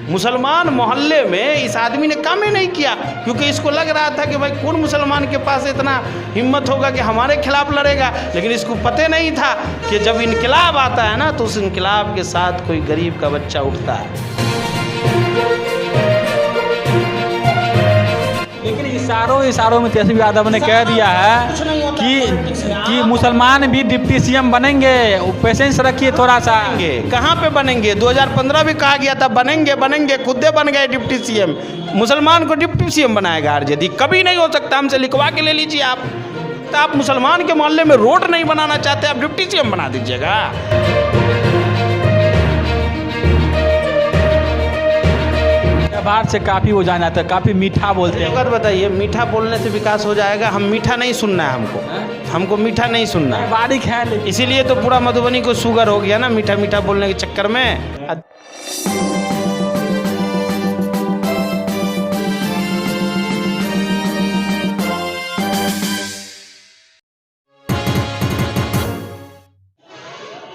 मुसलमान मोहल्ले में इस आदमी ने काम ही नहीं किया, क्योंकि इसको लग रहा था कि भाई कौन मुसलमान के पास इतना हिम्मत होगा कि हमारे खिलाफ लड़ेगा। लेकिन इसको पता नहीं था कि जब इनकलाब आता है ना, तो उस इनकलाब के साथ कोई गरीब का बच्चा उठता है। लेकिन इशारों में तेजस्वी यादव ने कह दिया है कि मुसलमान भी डिप्टी सीएम बनेंगे, पेशेंस रखिए थोड़ा सा। कहाँ पे बनेंगे? 2015 भी कहा गया था बनेंगे, खुद बन गए डिप्टी सीएम। मुसलमान को डिप्टी सीएम बनाएगा आरजेडी? कभी नहीं हो सकता, हमसे लिखवा के ले लीजिए आप। तो आप मुसलमान के मोहल्ले में रोड नहीं बनाना चाहते, आप डिप्टी सीएम बना दीजिएगा। बाहर से काफ़ी हो जाना था, काफ़ी मीठा बोलते हैं। एक बात बताइए, मीठा बोलने से विकास हो जाएगा? हम मीठा नहीं सुनना है, हमको मीठा नहीं सुनना है। बारीक है, इसीलिए तो पूरा मधुबनी को शुगर हो गया ना, मीठा मीठा बोलने के चक्कर में।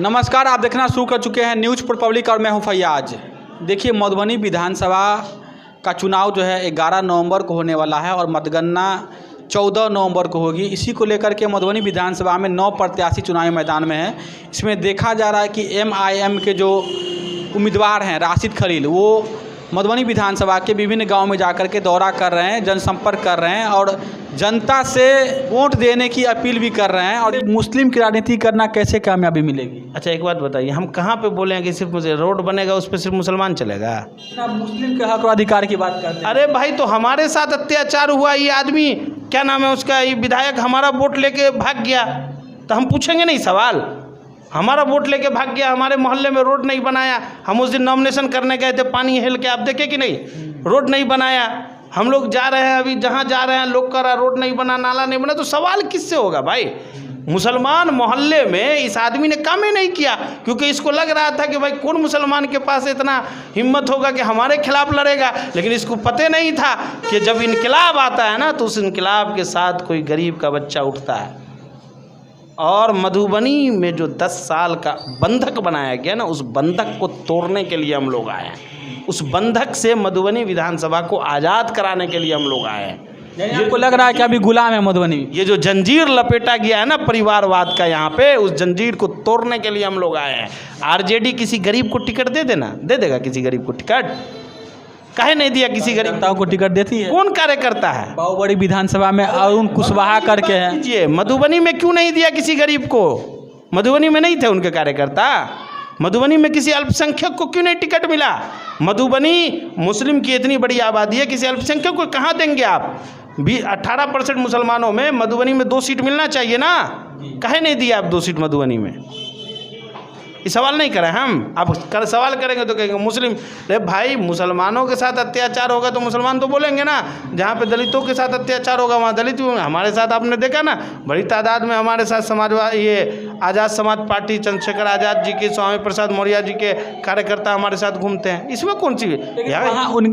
नमस्कार, आप देखना शुरू कर चुके हैं न्यूज़ फॉर पब्लिक और मैं हूं फैयाज। देखिए, मधुबनी विधानसभा का चुनाव जो है 11 नवंबर को होने वाला है और मतगणना 14 नवंबर को होगी। इसी को लेकर के मधुबनी विधानसभा में 9 प्रत्याशी चुनावी मैदान में हैं। इसमें देखा जा रहा है कि MIM के जो उम्मीदवार हैं राशिद खलील, वो मधुबनी विधानसभा के विभिन्न गाँव में जाकर के दौरा कर रहे हैं, जनसंपर्क कर रहे हैं और जनता से वोट देने की अपील भी कर रहे हैं। और मुस्लिम की राजनीति करना कैसे कामयाबी मिलेगी? अच्छा, एक बात बताइए, हम कहाँ पे बोले हैं कि सिर्फ मुझे रोड बनेगा उस पर सिर्फ मुसलमान चलेगा? मुस्लिम के हक और अधिकार की बात करते हैं। अरे भाई, तो हमारे साथ अत्याचार हुआ, ये आदमी क्या नाम है उसका, ये विधायक हमारा वोट लेके भाग गया, तो हम पूछेंगे नहीं सवाल? हमारा वोट लेके भाग गया, हमारे मोहल्ले में रोड नहीं बनाया। हम उस दिन नॉमिनेशन करने गए थे, पानी हिल के, आप देखे कि नहीं, रोड नहीं बनाया। हम लोग जा रहे हैं, अभी जहाँ जा रहे हैं लोग कह रहा रोड नहीं बना, नाला नहीं बना, तो सवाल किससे होगा भाई? मुसलमान मोहल्ले में इस आदमी ने काम ही नहीं किया, क्योंकि इसको लग रहा था कि भाई कौन मुसलमान के पास इतना हिम्मत होगा कि हमारे खिलाफ लड़ेगा। लेकिन इसको पता नहीं था कि जब इनकलाब आता है ना, तो उस इनकलाब के साथ कोई गरीब का बच्चा उठता है। और मधुबनी में जो 10 साल का बंधक बनाया गया ना, उस बंधक को तोड़ने के लिए हम लोग आए हैं। उस बंधक से मधुबनी विधानसभा को आज़ाद कराने के लिए हम लोग आए हैं। आपको लग रहा है कि अभी गुलाम है मधुबनी? ये जो जंजीर लपेटा गया है ना परिवारवाद का यहाँ पे, उस जंजीर को तोड़ने के लिए हम लोग आए हैं। आरजेडी किसी गरीब को टिकट दे देगा किसी गरीब को टिकट? काहे नहीं दिया किसी गरीब को टिकट? देती है। कौन कार्यकर्ता है? बाहुबड़ी विधानसभा में अरुण कुशवाहा करके हैं। मधुबनी में क्यों नहीं दिया किसी गरीब को? मधुबनी में नहीं थे उनके कार्यकर्ता? मधुबनी में किसी अल्पसंख्यक को क्यों नहीं टिकट मिला? मधुबनी मुस्लिम की इतनी बड़ी आबादी है, किसी अल्पसंख्यक को कहाँ देंगे आप? 18% मुसलमानों में मधुबनी में 2 सीट मिलना चाहिए ना, काहे नहीं दिया आप 2 सीट मधुबनी में? ये सवाल नहीं करें हम। आप सवाल करेंगे तो कहेंगे मुस्लिम। अरे भाई, मुसलमानों के साथ अत्याचार होगा तो मुसलमान तो बोलेंगे ना। जहाँ पे दलितों के साथ अत्याचार होगा वहाँ दलित भी। हमारे साथ आपने देखा ना, बड़ी तादाद में हमारे साथ समाजवादी, ये आज़ाद समाज पार्टी, चंद्रशेखर आज़ाद जी के, स्वामी प्रसाद मौर्य जी के कार्यकर्ता हमारे साथ घूमते हैं। इसमें कौन सी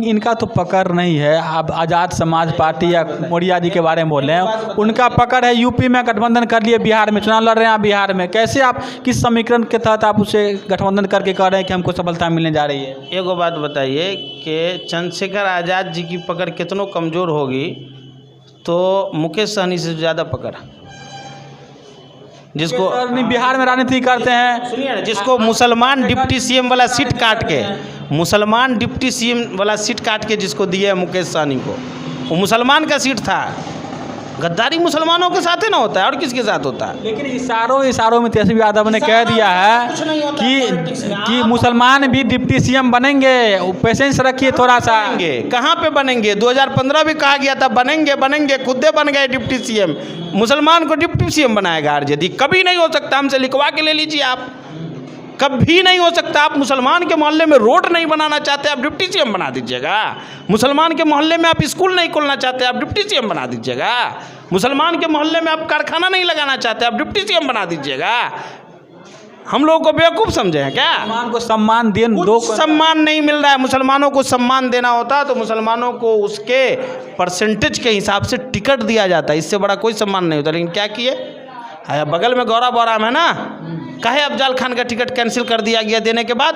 इनका तो पकड़ नहीं है। आप आज़ाद समाज पार्टी या मौर्य जी के बारे में बोल रहे हैं, उनका पकड़ है। यूपी में गठबंधन कर लिए, बिहार में चुनाव लड़ रहे हैं। बिहार में कैसे, आप किस समीकरण के तहत आप उसे गठबंधन करके कह रहे हैं कि हमको सफलता मिलने जा रही है? एक बात बताइए कि चंद्रशेखर आज़ाद जी की पकड़ कितनों कमज़ोर होगी, तो मुकेश सहनी से ज़्यादा पकड़, जिसको बिहार में राजनीति करते हैं। सुनिए ना, जिसको मुसलमान डिप्टी सीएम वाला सीट काट के, मुसलमान डिप्टी सीएम वाला सीट काट के जिसको दिया है मुकेश सहनी को, वो मुसलमान का सीट था। गद्दारी मुसलमानों के साथ ही ना होता है, और किसके साथ होता है? लेकिन इशारों में तेजस्वी यादव ने कह दिया है कि मुसलमान भी डिप्टी सीएम बनेंगे, पेशेंस रखिए थोड़ा सा। कहाँ पे बनेंगे? 2015 भी कहा गया था बनेंगे, खुद बन गए डिप्टी सीएम। मुसलमान को डिप्टी सीएम बनाएगा आरजेडी? कभी नहीं हो सकता, हमसे लिखवा के ले लीजिए आप। कभी नहीं हो सकता। आप मुसलमान के मोहल्ले में रोड नहीं बनाना चाहते, आप डिप्टी सीएम बना दीजिएगा। मुसलमान के मोहल्ले में आप स्कूल नहीं खोलना चाहते, आप डिप्टी सीएम बना दीजिएगा। मुसलमान के मोहल्ले में आप कारखाना नहीं लगाना चाहते, आप डिप्टी सीएम बना दीजिएगा। हम लोगों को बेवकूफ़ समझे हैं क्या? मुसलमान को सम्मान दो, सम्मान नहीं मिल रहा है। मुसलमानों को सम्मान देना होता तो मुसलमानों को उसके परसेंटेज के हिसाब से टिकट दिया जाता, इससे बड़ा कोई सम्मान नहीं होता। लेकिन क्या किए? बगल में गौरव बोराम है ना, काहे अफजल खान का टिकट कैंसिल कर दिया गया देने के बाद?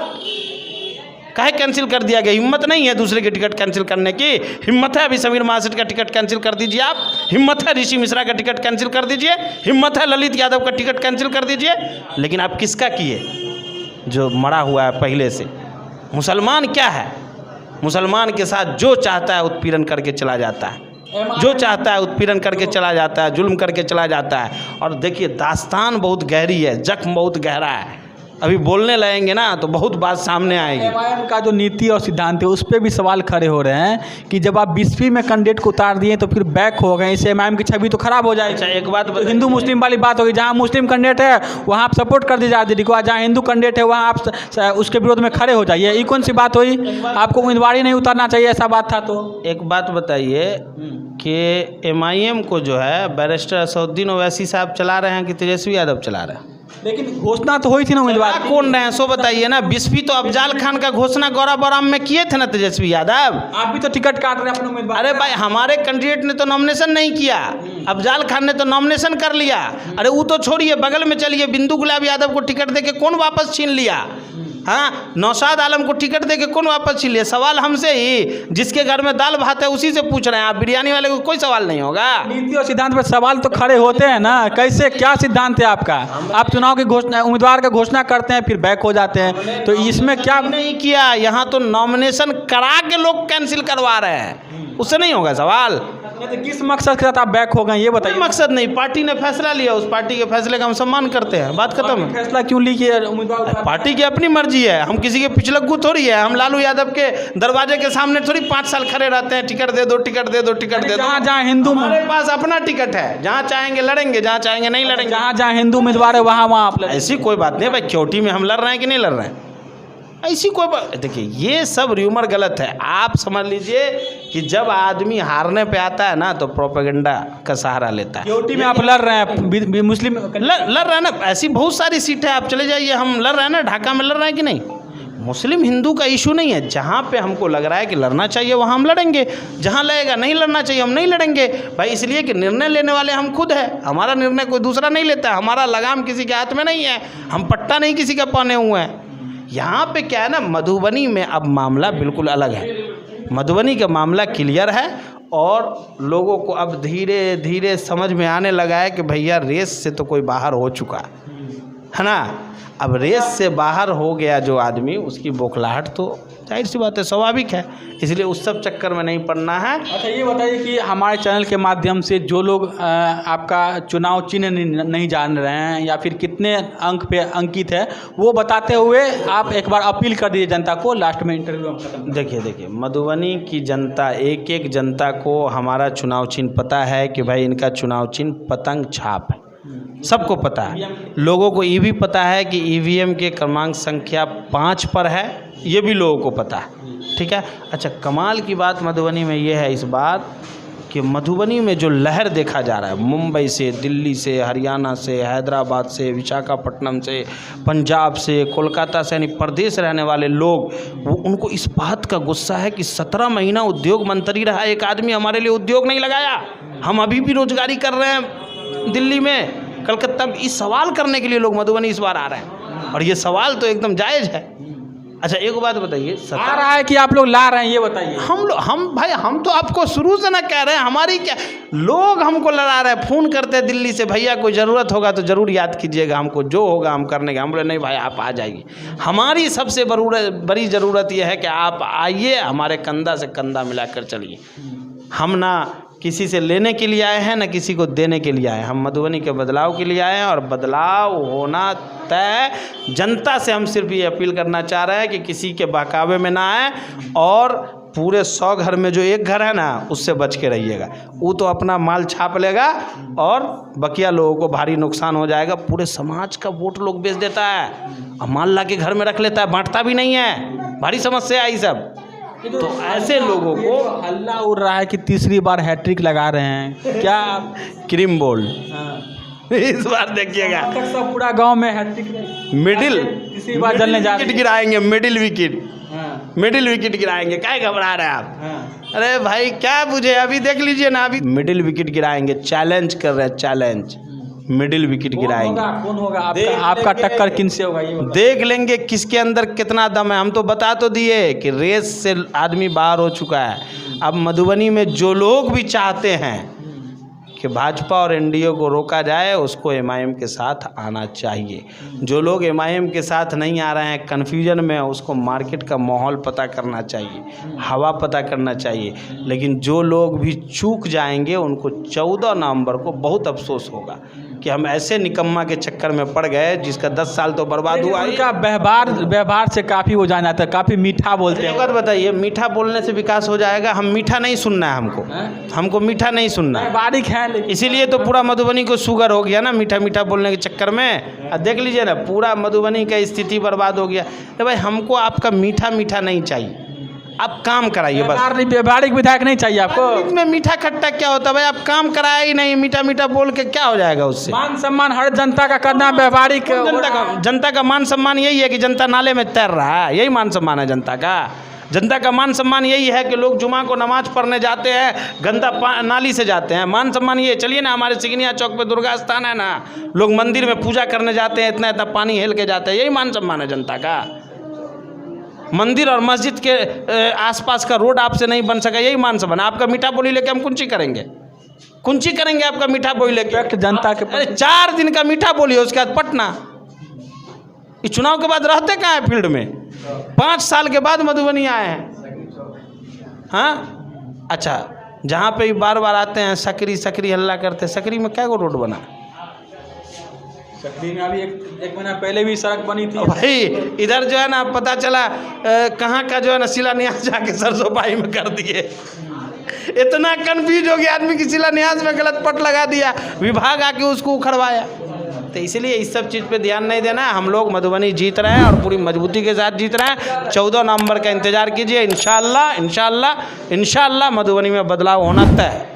काहे कैंसिल कर दिया गया? हिम्मत नहीं है दूसरे की टिकट कैंसिल करने की? हिम्मत है अभी समीर महासेठ का टिकट कैंसिल कर दीजिए आप, हिम्मत है ऋषि मिश्रा का टिकट कैंसिल कर दीजिए, हिम्मत है ललित यादव का टिकट कैंसिल कर दीजिए। लेकिन आप किसका किए? जो मरा हुआ है पहले से। मुसलमान क्या है? मुसलमान के साथ जो चाहता है उत्पीड़न करके चला जाता है, जो चाहता है उत्पीड़न करके चला जाता है, जुल्म करके चला जाता है। और देखिए दास्तान बहुत गहरी है, जख्म बहुत गहरा है। अभी बोलने लगेंगे ना तो बहुत बात सामने आएगी। एमआईएम का जो नीति और सिद्धांत है उस पर भी सवाल खड़े हो रहे हैं कि जब आप 20वीं में कैंडिडेट को उतार दिए तो फिर बैक हो गए, इससे एमआईएम की छवि तो खराब हो जाएगी। अच्छा एक बात तो हिंदू मुस्लिम वाली बात होगी, जहाँ मुस्लिम कैंडिडेट है वहाँ आप सपोर्ट कर दीजिए आज़ादी को, जहाँ हिंदू कैंडिडेट है वहाँ आप उसके विरोध में खड़े हो जाइए। ये कौन सी बात हुई? आपको उम्मीदवार ही नहीं उतारना चाहिए, ऐसा बात था। तो एक बात बताइए कि एमआईएम को जो है बैरिस्टर असदुद्दीन ओवैसी साहब चला रहे हैं कि तेजस्वी यादव चला रहे हैं? लेकिन घोषणा तो हुई थी ना उम्मीदवार की। कौन रहे हैं सो बताइए ना। 20वीं तो अफजाल खान का घोषणा गौरा बौराम में किए थे ना तेजस्वी यादव। आप भी तो टिकट काट रहे हैं अपने उम्मीदवार। अरे भाई हमारे कैंडिडेट ने तो नॉमिनेशन नहीं किया, अफजाल खान ने तो नॉमिनेशन कर लिया। अरे वो तो छोड़िए, बगल में चलिए, बिंदु गुलाब यादव को टिकट देके कौन वापस छीन लिया? हाँ, नौशाद आलम को टिकट देके कौन वापस छीन लिया? सवाल हमसे ही, जिसके घर में दाल भात है उसी से पूछ रहे हैं आप। बिरयानी वाले को कोई सवाल नहीं होगा। नीति और सिद्धांत पर सवाल तो खड़े होते हैं ना। कैसे, क्या सिद्धांत है आपका? आप चुनाव की घोषणा, उम्मीदवार का घोषणा करते हैं फिर बैक हो जाते हैं, तो इसमें क्या नहीं किया? यहाँ तो नॉमिनेशन करा के लोग कैंसिल करवा रहे हैं, उससे नहीं होगा सवाल। तो किस मकसद के साथ आप बैक हो गए ये बताइए। मकसद नहीं, पार्टी ने फैसला लिया, उस पार्टी के फैसले का हम सम्मान करते हैं, बात खत्म है। फैसला क्यों ली कि उम्मीदवार? पार्टी की अपनी मर्जी है, हम किसी के पिछलग्गू थोड़ी है। हम लालू यादव के दरवाजे के सामने थोड़ी 5 साल खड़े रहते हैं, टिकट दे दो, टिकट दे दो, टिकट दे दो। जहाँ जहाँ हिंदू, हमारे पास अपना टिकट है, जहाँ चाहेंगे लड़ेंगे, जहाँ चाहेंगे नहीं लड़ेंगे। जहाँ जहाँ हिंदू उम्मीदवार है वहाँ वहाँ आप ऐसी कोई बात नहीं भाई, क्योटी में हम लड़ रहे हैं कि नहीं लड़ रहे हैं, ऐसी कोई बात। देखिए ये सब र्यूमर गलत है। आप समझ लीजिए कि जब आदमी हारने पे आता है ना तो प्रोपेगेंडा का सहारा लेता है। क्योटी में आप लड़ रहे हैं, मुस्लिम लड़ रहे हैं ना, ऐसी बहुत सारी सीटें आप चले जाइए, हम लड़ रहे हैं ना, ढाका में लड़ रहे हैं कि नहीं। मुस्लिम हिंदू का इशू नहीं है, जहाँ पे हमको लग रहा है कि लड़ना चाहिए वहाँ हम लड़ेंगे, जहाँ लगेगा नहीं लड़ना चाहिए हम नहीं लड़ेंगे भाई। इसलिए कि निर्णय लेने वाले हम खुद हैं, हमारा निर्णय कोई दूसरा नहीं लेता है, हमारा लगाम किसी के हाथ में नहीं है, हम पट्टा नहीं किसी का पहने हुए हैं। यहाँ पे क्या है ना, मधुबनी में अब मामला बिल्कुल अलग है। मधुबनी का मामला क्लियर है और लोगों को अब धीरे धीरे समझ में आने लगा है कि भैया रेस से तो कोई बाहर हो चुका है ना। अब रेस से बाहर हो गया जो आदमी, उसकी बौखलाहट तो जाहिर सी बात है, स्वाभाविक है, इसलिए उस सब चक्कर में नहीं पड़ना है। अच्छा ये बताइए कि हमारे चैनल के माध्यम से जो लोग आपका चुनाव चिन्ह नहीं जान रहे हैं या फिर कितने अंक पे अंकित है, वो बताते हुए आप एक बार अपील कर दीजिए जनता को, लास्ट में इंटरव्यू हम खत्म। देखिए मधुबनी की जनता, एक एक जनता को हमारा चुनाव चिन्ह पता है कि भाई इनका चुनाव चिन्ह पतंग छाप है, सबको पता है। लोगों को ये भी पता है कि ईवीएम के क्रमांक संख्या 5 पर है, ये भी लोगों को पता है, ठीक है। अच्छा कमाल की बात मधुबनी में ये है इस बार कि मधुबनी में जो लहर देखा जा रहा है, मुंबई से, दिल्ली से, हरियाणा से, हैदराबाद से, विशाखापट्टनम से, पंजाब से, कोलकाता से, यानी प्रदेश रहने वाले लोग, वो उनको इस बात का गुस्सा है कि 17 महीना उद्योग मंत्री रहा एक आदमी, हमारे लिए उद्योग नहीं लगाया, हम अभी भी रोजगारी कर रहे हैं दिल्ली में, कलकत्ता में। इस सवाल करने के लिए लोग मधुबनी इस बार आ रहे हैं और ये सवाल तो एकदम जायज़ है। अच्छा एक बात बताइए, आ रहा है कि आप लोग ला रहे हैं ये बताइए। हम तो आपको शुरू से ना कह रहे हैं, हमारी क्या, लोग हमको लड़ा रहे हैं, फ़ोन करते हैं दिल्ली से, भैया कोई ज़रूरत होगा तो ज़रूर याद कीजिएगा हमको, जो होगा हम करने का। हम बोले नहीं भाई आप आ जाइए, हमारी सबसे बड़ी ज़रूरत यह है कि आप आइए, हमारे कंधा से कंधा मिलाकर चलिए। हम ना किसी से लेने के लिए आए हैं ना किसी को देने के लिए आए हैं, हम मधुबनी के बदलाव के लिए आए हैं और बदलाव होना तय। जनता से हम सिर्फ ये अपील करना चाह रहे हैं कि किसी के बहकावे में ना आए और पूरे 100 घर में जो एक घर है ना उससे बच के रहिएगा। वो तो अपना माल छाप लेगा और बकिया लोगों को भारी नुकसान हो जाएगा। पूरे समाज का वोट लोग बेच देता है और माल ला के घर में रख लेता है, बांटता भी नहीं है, भारी समस्या आई सब। तो ऐसे लोगों को हल्ला उड़ रहा है कि तीसरी बार हैट्रिक लगा रहे हैं, क्या क्रीम बोल्ड इस बार देखिएगा सब पूरा गांव में हैट्रिक, मिडिल तीसरी बार जलने जा रहे हैं। गिराएंगे मिडिल विकेट गिराएंगे, क्या घबरा रहे हैं आप? अरे भाई क्या बुझे, अभी देख लीजिए ना, अभी मिडिल विकेट गिराएंगे, चैलेंज कर रहे हैं, चैलेंज मिडिल विकेट गिराएंगे। कौन होगा आपका टक्कर किनसे होगा ये बताओ। देख लेंगे किसके अंदर कितना दम है। हम तो बता तो दिए कि रेस से आदमी बाहर हो चुका है। अब मधुबनी में जो लोग भी चाहते हैं कि भाजपा और एनडीए को रोका जाए, उसको एमआईएम के साथ आना चाहिए। जो लोग एमआईएम के साथ नहीं आ रहे हैं, कन्फ्यूजन में, उसको मार्केट का माहौल पता करना चाहिए, हवा पता करना चाहिए। लेकिन जो लोग भी चूक जाएंगे उनको 14 नवंबर को बहुत अफसोस होगा कि हम ऐसे निकम्मा के चक्कर में पड़ गए जिसका 10 साल तो बर्बाद हुआ ही। उनका व्यवहार से काफ़ी वो जाना था, काफ़ी मीठा बोलते एक हैं। बात बताइए, मीठा बोलने से विकास हो जाएगा? हम मीठा नहीं सुनना है, हमको मीठा नहीं सुनना है। बारीक है लेकिन इसीलिए तो पूरा मधुबनी को शुगर हो गया ना, मीठा मीठा बोलने के चक्कर में। अब देख लीजिए ना, पूरा मधुबनी का स्थिति बर्बाद हो गया। तो भाई हमको आपका मीठा मीठा नहीं चाहिए, आप काम कराइए बस। व्यवहारिक विधायक नहीं चाहिए आपको। इसमें मीठा खट्टा क्या होता है भाई? आप काम कराया ही नहीं, मीठा मीठा बोल के क्या हो जाएगा उससे? मान सम्मान हर जनता का करना व्यवहारिक। जनता का मान सम्मान यही है कि जनता नाले में तैर रहा है, यही मान सम्मान है जनता का। जनता का मान सम्मान यही है कि लोग जुमा को नमाज पढ़ने जाते हैं, गंदा नाली से जाते हैं। मान सम्मान ये, चलिए ना हमारे सिगनिया चौक पे दुर्गा स्थान है ना, लोग मंदिर में पूजा करने जाते हैं, इतना इतना पानी हेल के जाते हैं, यही मान सम्मान है जनता का। मंदिर और मस्जिद के आसपास का रोड आपसे नहीं बन सका, यही मान सम्मान। आपका मीठा बोली लेके हम कुंची करेंगे, कुंची करेंगे आपका मीठा बोली लेके। जनता के 4 दिन का मीठा बोली है, उसके बाद पटना। इस चुनाव के बाद रहते कहाँ है फील्ड में? 5 साल के बाद मधुबनी आए हैं। हाँ अच्छा, जहाँ पे बार बार आते हैं सकरी सकरी हल्ला करते हैं। सकरी में क्या को रोड बना? सकरी में अभी एक महीना पहले भी सड़क बनी थी भाई। इधर जो है ना, पता चला कहाँ का जो है ना शिलान्यास जाके सरसोपाई में कर दिए। इतना कंफ्यूज हो गया आदमी कि शिलान्यास में गलत पट लगा दिया, विभाग आके उसको उखड़वाया। तो इसलिए इस सब चीज़ पे ध्यान नहीं देना है। हम लोग मधुबनी जीत रहे हैं और पूरी मजबूती के साथ जीत रहे हैं। 14 नवंबर का इंतजार कीजिए। इंशाअल्लाह इंशाअल्लाह इंशाअल्लाह मधुबनी में बदलाव होना तय है।